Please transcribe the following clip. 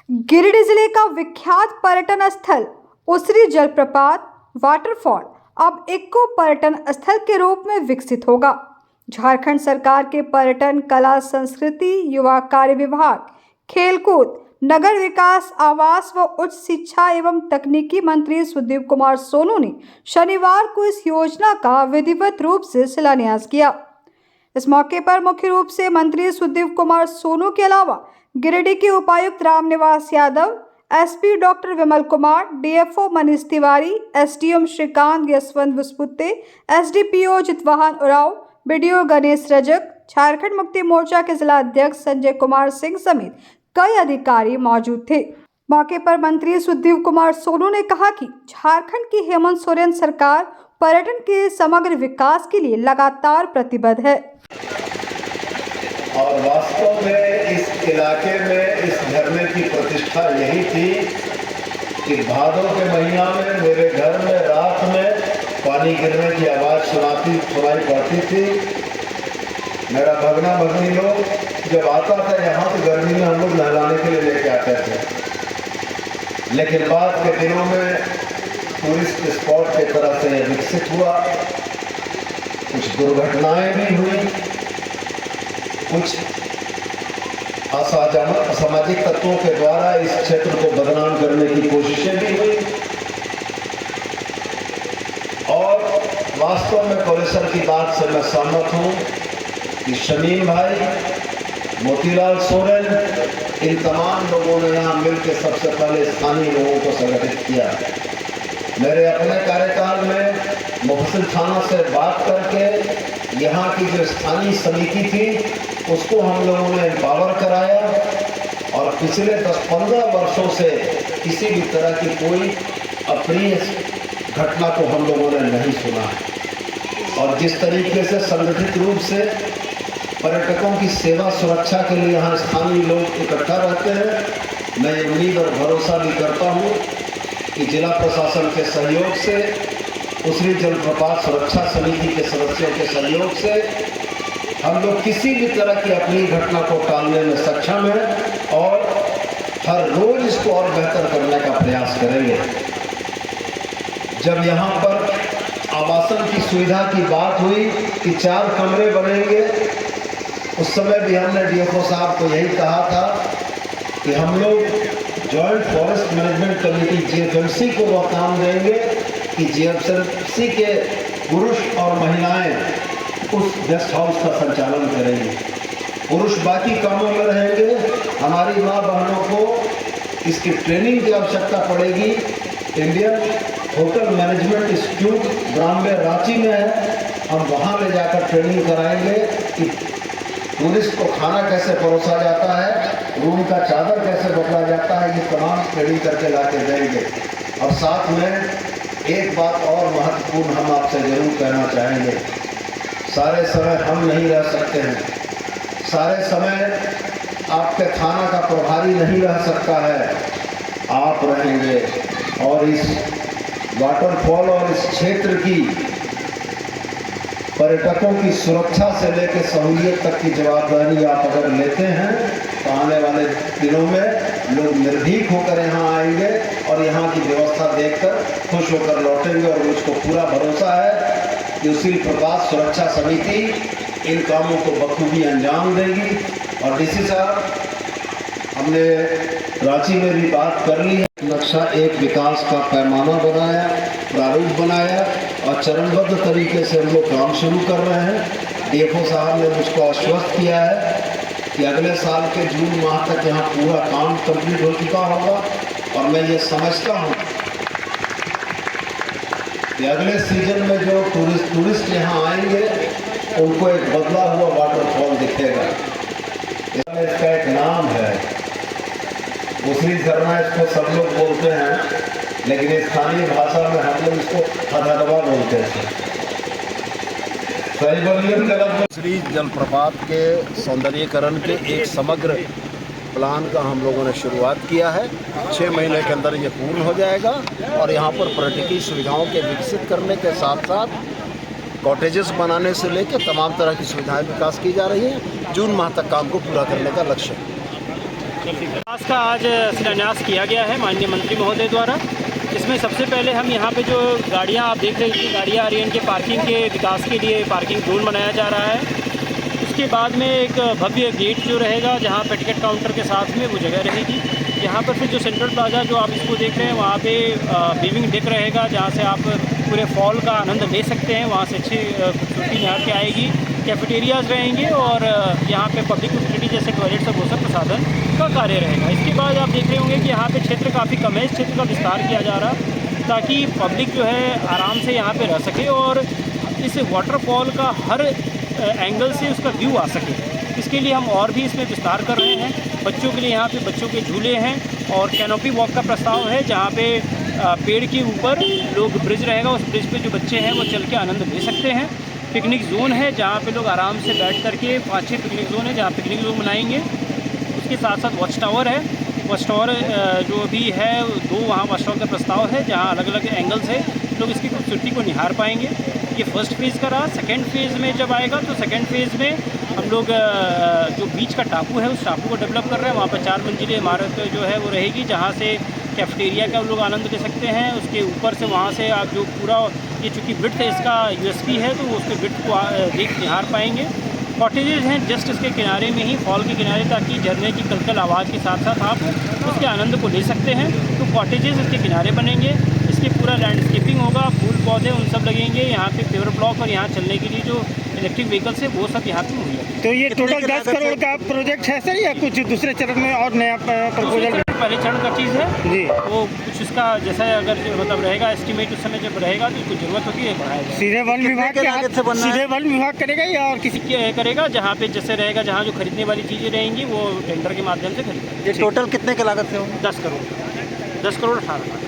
गिरिडीह जिले का विख्यात पर्यटन स्थल उसरी जलप्रपात वाटरफॉल अब इको पर्यटन स्थल के रूप में विकसित होगा। झारखंड सरकार के पर्यटन, कला, संस्कृति, युवा कार्य विभाग, खेलकूद, नगर विकास, आवास व उच्च शिक्षा एवं तकनीकी मंत्री सुदीप कुमार सोनू ने शनिवार को इस योजना का विधिवत रूप से शिलान्यास किया। इस मौके पर मुख्य रूप से मंत्री सुदीप कुमार सोनू के अलावा गिरिडीह के उपायुक्त Ramniwas Yadav, SP doctor Vimal Kumar, DFO Manish Tiwari, SDM Shrikant Yashwant Buspute, SDPO Jitwahan Oraon, BDO Ganesh Rajak, Jharkhand Mukti Morcha के जिला अध्यक्ष संजय कुमार सिंह समेत कई अधिकारी मौजूद थे। मौके पर मंत्री सुदीप कुमार सोनू ने कहा कि झारखंड की हेमंत सोरेन सरकार पर्यटन के समग्र विकास के लिए लगातार प्रतिबद्ध है और वास्तव में इस इलाके में इस झरने की प्रतिष्ठा यही थी कि भादों के महीना में मेरे घर में रात में पानी गिरने की आवाज़ सुनाई पड़ती थी। मेरा भगना भगनी लोग जब आता था यहाँ तो गर्मी में हम लोग नहलाने के लिए लेके आते थे, लेकिन बाद के दिनों में टूरिस्ट स्पॉट की तरह से विकसित हुआ। कुछ दुर्घटनाएं भी हुई, कुछ असामाजिक तत्वों के द्वारा इस क्षेत्र को बदनाम करने की कोशिशें भी हुई और वास्तव में कॉलेसर की बात से मैं सहमत हूं कि शमीम भाई, मोतीलाल सोरेन, इन तमाम लोगों ने यहाँ मिलकर सबसे पहले स्थानीय लोगों को संगठित किया। मेरे अपने कार्यकाल में मुफस्सिल थाना से बात करके यहाँ की जो स्थानीय समिति थी उसको हम लोगों ने एम्पावर कराया और पिछले 10-15 वर्षों से किसी भी तरह की कोई अप्रिय घटना को हम लोगों ने नहीं सुना है। और जिस तरीके से संगठित रूप से पर्यटकों की सेवा सुरक्षा के लिए यहाँ स्थानीय लोग इकट्ठा रहते हैं, मैं ये उम्मीद और भरोसा भी करता हूँ कि जिला प्रशासन के सहयोग से, उसरी जलप्रपात सुरक्षा समिति के सदस्यों के सहयोग से हम लोग किसी भी तरह की अपनी घटना को टालने में सक्षम हैं और हर रोज इसको और बेहतर करने का प्रयास करेंगे। जब यहाँ पर आवासन की सुविधा की बात हुई कि 4 कमरे बनेंगे, उस समय भी हमने डीएफओ साहब को यही कहा था कि हम लोग जॉइंट फॉरेस्ट मैनेजमेंट कमेटी जीएफएमसी को वह काम देंगे कि जीएफएमसी के पुरुष और महिलाएं उस गेस्ट हाउस का संचालन करेंगे। पुरुष बाकी कामों में रहेंगे। हमारी माँ बहनों को इसकी ट्रेनिंग की आवश्यकता पड़ेगी। इंडियन होटल मैनेजमेंट इंस्टीट्यूट ब्राह्मणे रांची में है, हम वहाँ ले जाकर ट्रेनिंग कराएंगे कि टूरिस्ट को खाना कैसे परोसा जाता है, रूम का चादर कैसे बदला जाता है, ये तमाम ट्रेनिंग करके ला के देंगे। और साथ में एक बात और महत्वपूर्ण हम आपसे ज़रूर कहना चाहेंगे, सारे समय हम नहीं रह सकते हैं, सारे समय आपके थाना का प्रभारी नहीं रह सकता है, आप रहेंगे और इस वाटरफॉल और इस क्षेत्र की पर्यटकों की सुरक्षा से लेकर सहूलियत तक की जवाबदारी आप अगर लेते हैं तो आने वाले दिनों में लोग निर्भीक होकर यहाँ आएंगे और यहाँ की व्यवस्था देखकर खुश होकर लौटेंगे। और मुझको पूरा भरोसा है कि उसरी प्रपात सुरक्षा समिति इन कामों को बखूबी अंजाम देगी। और डीसी साहब, हमने रांची में भी बात कर ली है, नक्शा एक विकास का पैमाना बनाया, प्रारूप बनाया और चरणबद्ध तरीके से हम लोग काम शुरू कर रहे हैं। डीएफओ साहब ने मुझको आश्वस्त किया है कि अगले साल के जून माह तक यहाँ पूरा काम कंप्लीट हो चुका होगा। और मैं ये समझता हूँ कि अगले सीजन में जो टूरिस्ट यहाँ आएंगे उनको एक बदला हुआ वाटरफॉल दिखेगा। इसका एक नाम है, उसरी झरना इसको सब लोग बोलते हैं, लेकिन स्थानीय भाषा में हम लोग इसको हदरवा बोलते हैं। उसरी जलप्रपात के सौंदर्यीकरण के एक समग्र प्लान का हम लोगों ने शुरुआत किया है। 6 महीने के अंदर ये पूर्ण हो जाएगा और यहाँ पर पर्यटकीय सुविधाओं के विकसित करने के साथ साथ कॉटेजेस बनाने से लेकर तमाम तरह की सुविधाएं विकास की जा रही हैं। जून माह तक काम को पूरा करने का लक्ष्य है। विकास का आज शिलान्यास किया गया है माननीय मंत्री महोदय द्वारा। इसमें सबसे पहले हम यहाँ पे जो गाड़ियाँ आप देख रहे हैं, गाड़ियाँ आ रही हैं, इनके पार्किंग के विकास के लिए पार्किंग जोन बनाया जा रहा है। उसके बाद में एक भव्य गेट जो रहेगा, जहाँ पे टिकट काउंटर के साथ में वो जगह रहेगी। यहाँ पर फिर जो सेंट्रल प्लाजा जो आप इसको देख रहे हैं, वहाँ पे बीविंग डेक रहेगा, जहाँ से आप पूरे फॉल का आनंद ले सकते हैं। वहाँ से अच्छी खूबसूरती निहार के आएगी। कैफेटेरियाज़ रहेंगे और यहाँ पे पब्लिक यूटिलिटी जैसे टॉयलेट्स और भोजन प्रसाधन का कार्य रहेगा। इसके बाद आप देख रहे होंगे कि यहाँ पे क्षेत्र काफ़ी कम है, इस क्षेत्र का विस्तार किया जा रहा ताकि पब्लिक जो है आराम से यहाँ पे रह सके और इस वाटरफॉल का हर एंगल से उसका व्यू आ सके। इसके लिए हम और भी इसमें विस्तार कर रहे हैं। बच्चों के लिए यहाँ पे बच्चों के झूले हैं और कैनोपी वॉक का प्रस्ताव है, जहाँ पे पेड़ के ऊपर लोग ब्रिज रहेगा, उस ब्रिज पे जो बच्चे हैं वो चल के आनंद ले सकते हैं। पिकनिक जोन है, जहाँ पे लोग आराम से बैठ करके 5-6 पिकनिक जोन है, जहाँ पिकनिक लोग मनाएंगे। उसके साथ साथ वॉच टावर है। वॉच टावर जो भी है 2 वहाँ वॉच टावर का प्रस्ताव है, जहाँ अलग अलग एंगल से लोग इसकी खूबसूरती को निहार पाएंगे। ये फर्स्ट फेज़ का रहा। सेकेंड फेज़ में जब आएगा तो सेकेंड फेज़ में हम लोग जो बीच का टापू है उस टापू को डेवलप कर रहे हैं। वहाँ पर 4 मंजिली इमारत जो है वो रहेगी, जहाँ से कैफेटेरिया का लोग आनंद ले सकते हैं। उसके ऊपर से वहाँ से आप जो पूरा ये चूँकि विड्थ इसका यूएसपी है, तो उसके विड्थ को देख निहार पाएंगे। कॉटेजेस हैं जस्ट इसके किनारे में ही, फॉल के किनारे, ताकि झरने की कलकल आवाज़ के साथ साथ आप उसके आनंद को ले सकते हैं। तो कॉटेजेस इसके किनारे बनेंगे। इसके पूरा लैंडस्केपिंग होगा, फूल पौधे उन सब लगेंगे। यहाँ पे पेवर ब्लॉक और यहाँ चलने के लिए जो इलेक्ट्रिक व्हीकल्स है वो सब यहाँ पे मुहैया। तो ये टोटल 10 करोड़ का प्रोजेक्ट है सर, या कुछ दूसरे चरण में और नया प्रपोजल? पहले चरण का चीज़ है जी, वो कुछ इसका जैसा अगर मतलब रहेगा एस्टिमेट उस समय जब रहेगा तो कुछ ज़रूरत होगी है बढ़ाएगा। सीधे वन विभाग के हाथ से बनना है? सीधे वन विभाग करेगा या और किसी करेगा? जहाँ पे जैसे रहेगा, जहाँ जो खरीदने वाली चीज़ें रहेंगी वो टेंडर के माध्यम से खरीदेगा। ये टोटल कितने की लागत से होगा? 10 करोड़ 18 लाख।